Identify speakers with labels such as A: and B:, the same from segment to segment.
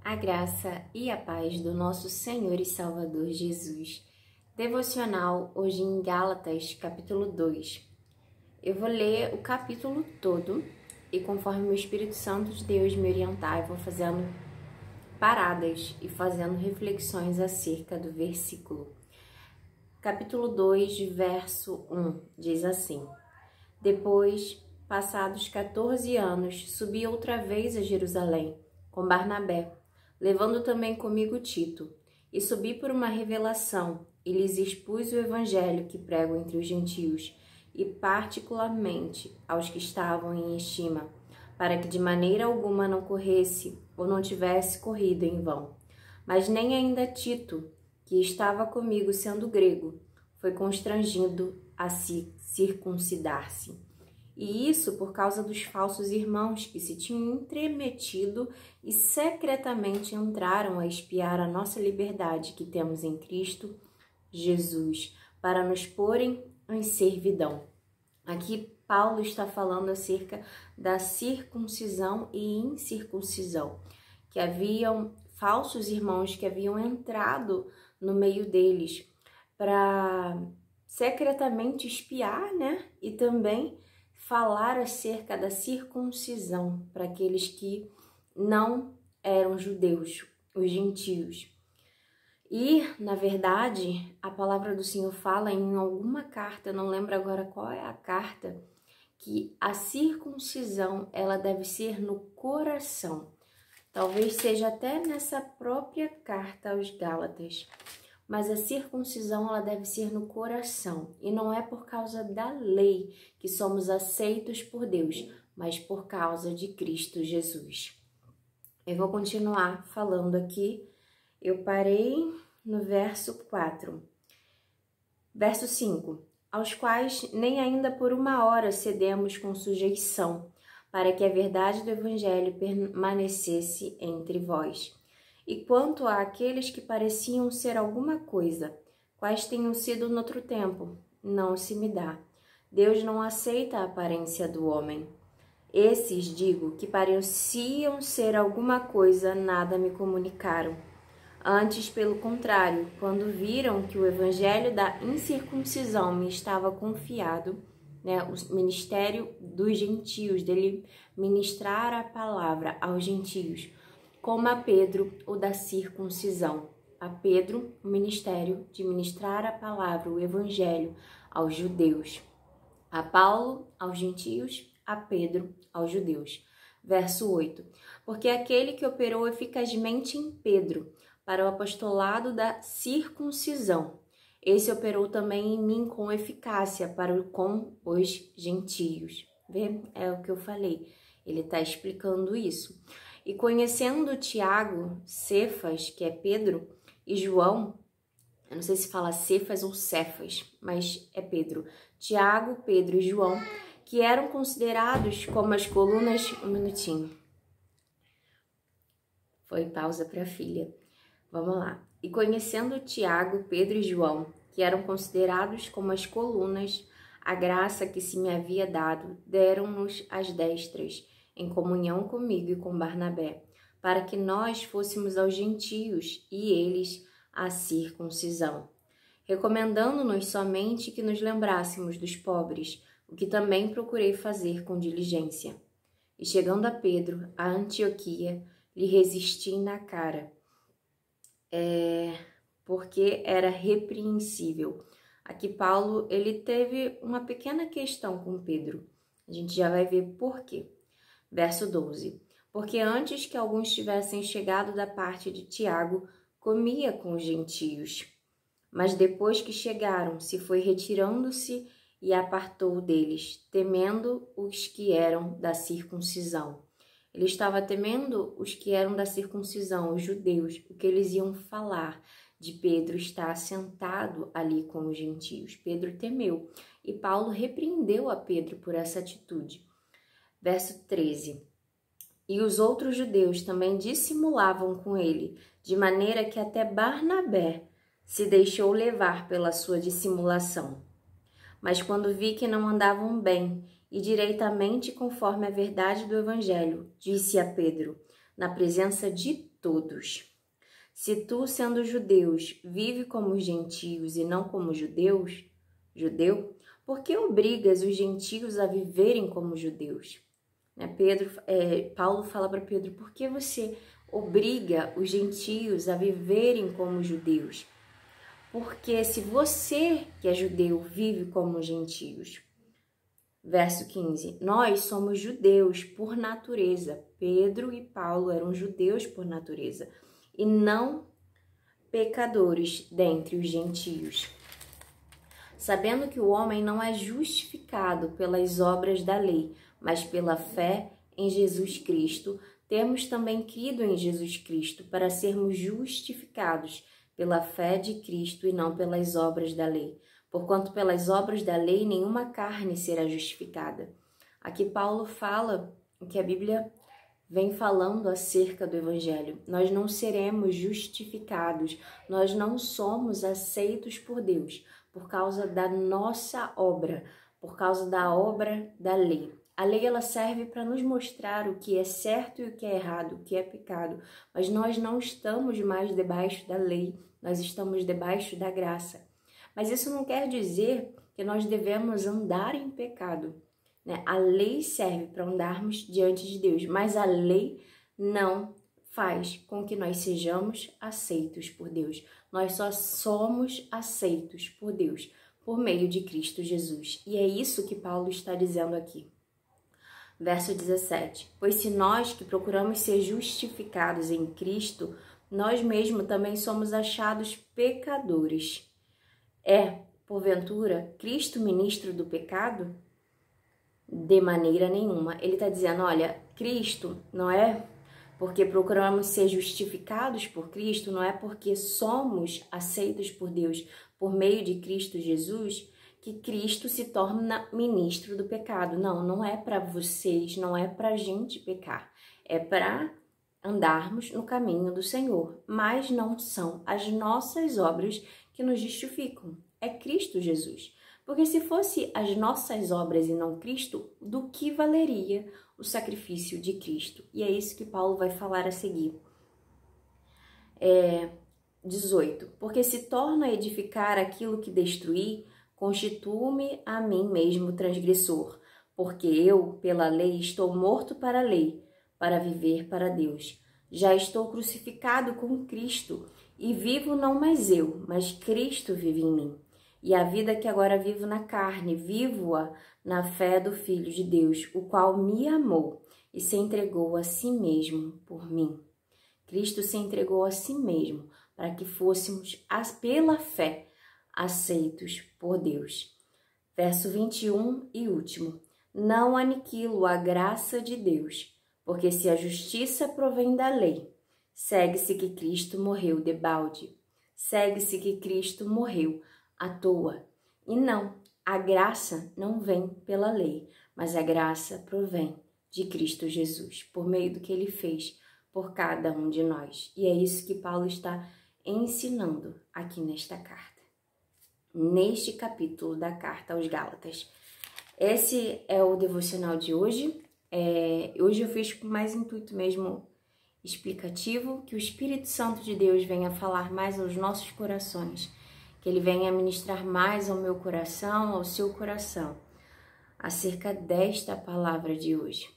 A: A graça e a paz do nosso Senhor e Salvador Jesus. Devocional hoje em Gálatas, capítulo 2. Eu vou ler o capítulo todo e conforme o Espírito Santo de Deus me orientar, eu vou fazendo paradas e fazendo reflexões acerca do versículo. Capítulo 2, verso 1, diz assim: Depois, passados 14 anos, subi outra vez a Jerusalém com Barnabé, levando também comigo Tito, e subi por uma revelação, e lhes expus o evangelho que prego entre os gentios, e particularmente aos que estavam em estima, para que de maneira alguma não corresse ou não tivesse corrido em vão. Mas nem ainda Tito, que estava comigo sendo grego, foi constrangido a se circuncidar-se. E isso por causa dos falsos irmãos que se tinham entremetido e secretamente entraram a espiar a nossa liberdade que temos em Cristo Jesus, para nos porem em servidão. Aqui Paulo está falando acerca da circuncisão e incircuncisão, que haviam falsos irmãos que haviam entrado no meio deles para secretamente espiar, e também falar acerca da circuncisão para aqueles que não eram judeus, os gentios. E, na verdade, a palavra do Senhor fala em alguma carta, eu não lembro agora qual é a carta, que a circuncisão ela deve ser no coração. Talvez seja até nessa própria carta aos Gálatas. Mas a circuncisão ela deve ser no coração, e não é por causa da lei que somos aceitos por Deus, mas por causa de Cristo Jesus. Eu vou continuar falando aqui, eu parei no verso 4. Verso 5, aos quais nem ainda por uma hora cedemos com sujeição, para que a verdade do Evangelho permanecesse entre vós. E quanto àqueles que pareciam ser alguma coisa, quais tenham sido noutro tempo, não se me dá. Deus não aceita a aparência do homem. Esses, digo, que pareciam ser alguma coisa, nada me comunicaram. Antes, pelo contrário, quando viram que o evangelho da incircuncisão me estava confiado, o ministério dos gentios, dele ministrar a palavra aos gentios, como a Pedro, o da circuncisão. A Pedro, o ministério de ministrar a palavra, o evangelho aos judeus. A Paulo, aos gentios, a Pedro, aos judeus. Verso 8. Porque aquele que operou eficazmente em Pedro, para o apostolado da circuncisão, esse operou também em mim com eficácia com os gentios. Vê? É o que eu falei. Ele está explicando isso. E conhecendo Tiago, Cefas, que é Pedro, e João, eu não sei se fala Cefas ou Cefas, mas é Pedro. Tiago, Pedro e João, que eram considerados como as colunas... Um minutinho. Foi pausa para a filha. Vamos lá. E conhecendo Tiago, Pedro e João, que eram considerados como as colunas, a graça que se me havia dado, deram-nos as destras, em comunhão comigo e com Barnabé, para que nós fôssemos aos gentios e eles à circuncisão, recomendando-nos somente que nos lembrássemos dos pobres, o que também procurei fazer com diligência. E chegando a Pedro, a Antioquia, lhe resisti na cara, porque era repreensível. Aqui Paulo, ele teve uma pequena questão com Pedro. A gente já vai ver por quê. Verso 12. Porque antes que alguns tivessem chegado da parte de Tiago, comia com os gentios. Mas depois que chegaram, se foi retirando-se e apartou deles, temendo os que eram da circuncisão. Ele estava temendo os que eram da circuncisão, os judeus, o que eles iam falar de Pedro estar sentado ali com os gentios. Pedro temeu e Paulo repreendeu a Pedro por essa atitude. Verso 13. E os outros judeus também dissimulavam com ele, de maneira que até Barnabé se deixou levar pela sua dissimulação. Mas quando vi que não andavam bem e direitamente conforme a verdade do evangelho, disse a Pedro: na presença de todos. Se tu, sendo judeus, vive como os gentios e não como judeu, por que obrigas os gentios a viverem como judeus? Paulo fala para Pedro, por que você obriga os gentios a viverem como judeus? Porque se você, que é judeu, vive como gentios. Verso 15, nós somos judeus por natureza. Pedro e Paulo eram judeus por natureza e não pecadores dentre os gentios. Sabendo que o homem não é justificado pelas obras da lei, mas pela fé em Jesus Cristo, temos também crido em Jesus Cristo para sermos justificados pela fé de Cristo e não pelas obras da lei. Porquanto pelas obras da lei nenhuma carne será justificada. Aqui Paulo fala o que a Bíblia vem falando acerca do Evangelho. Nós não seremos justificados, nós não somos aceitos por Deus por causa da nossa obra, por causa da obra da lei. A lei ela serve para nos mostrar o que é certo e o que é errado, o que é pecado, mas nós não estamos mais debaixo da lei, nós estamos debaixo da graça. Mas isso não quer dizer que nós devemos andar em pecado, né? A lei serve para andarmos diante de Deus, mas a lei não faz com que nós sejamos aceitos por Deus. Nós só somos aceitos por Deus por meio de Cristo Jesus. E é isso que Paulo está dizendo aqui. Verso 17. Pois se nós que procuramos ser justificados em Cristo, nós mesmos também somos achados pecadores. É, porventura, Cristo ministro do pecado? De maneira nenhuma. Ele está dizendo, olha, Cristo não é porque procuramos ser justificados por Cristo, não é porque somos aceitos por Deus por meio de Cristo Jesus, que Cristo se torna ministro do pecado. Não, não é para vocês, não é para a gente pecar. É para andarmos no caminho do Senhor. Mas não são as nossas obras que nos justificam. É Cristo Jesus. Porque se fosse as nossas obras e não Cristo, do que valeria o sacrifício de Cristo? E é isso que Paulo vai falar a seguir. 18. Porque se torna a edificar aquilo que destruí, constituo-me a mim mesmo transgressor. Porque eu, pela lei, estou morto para a lei, para viver para Deus. Já estou crucificado com Cristo, e vivo não mais eu, mas Cristo vive em mim. E a vida que agora vivo na carne, vivo-a na fé do Filho de Deus, o qual me amou e se entregou a si mesmo por mim. Cristo se entregou a si mesmo para que fôssemos, pela fé, aceitos por Deus. Verso 21 e último. Não aniquilo a graça de Deus, porque se a justiça provém da lei, segue-se que Cristo morreu debalde. Segue-se que Cristo morreu à toa. E não, a graça não vem pela lei, mas a graça provém de Cristo Jesus, por meio do que ele fez por cada um de nós. E é isso que Paulo está ensinando aqui nesta carta, neste capítulo da carta aos Gálatas. Esse é o devocional de hoje. Hoje eu fiz com mais intuito mesmo explicativo, que o Espírito Santo de Deus venha falar mais aos nossos corações, que ele venha ministrar mais ao meu coração, ao seu coração, acerca desta palavra de hoje.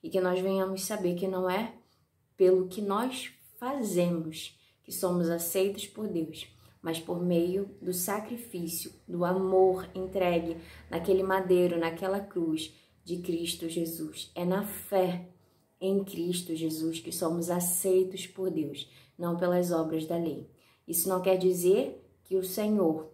A: E que nós venhamos saber que não é pelo que nós fazemos que somos aceitos por Deus, mas por meio do sacrifício, do amor entregue naquele madeiro, naquela cruz de Cristo Jesus. É na fé em Cristo Jesus que somos aceitos por Deus, não pelas obras da lei. Isso não quer dizer que o Senhor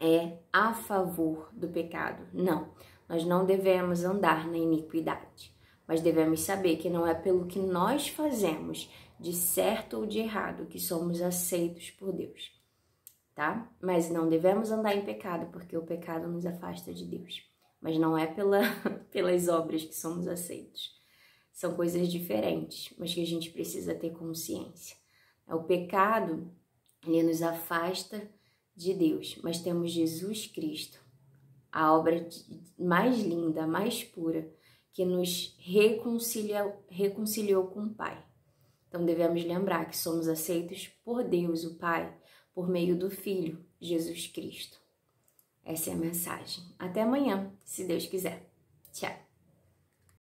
A: é a favor do pecado. Não, nós não devemos andar na iniquidade, mas devemos saber que não é pelo que nós fazemos, de certo ou de errado, que somos aceitos por Deus, tá? Mas não devemos andar em pecado, porque o pecado nos afasta de Deus. Mas não é pelas obras que somos aceitos. São coisas diferentes, mas que a gente precisa ter consciência. O pecado, ele nos afasta de Deus, mas temos Jesus Cristo, a obra mais linda, mais pura, que nos reconciliou com o Pai. Então devemos lembrar que somos aceitos por Deus, o Pai, por meio do Filho, Jesus Cristo. Essa é a mensagem. Até amanhã, se Deus quiser. Tchau!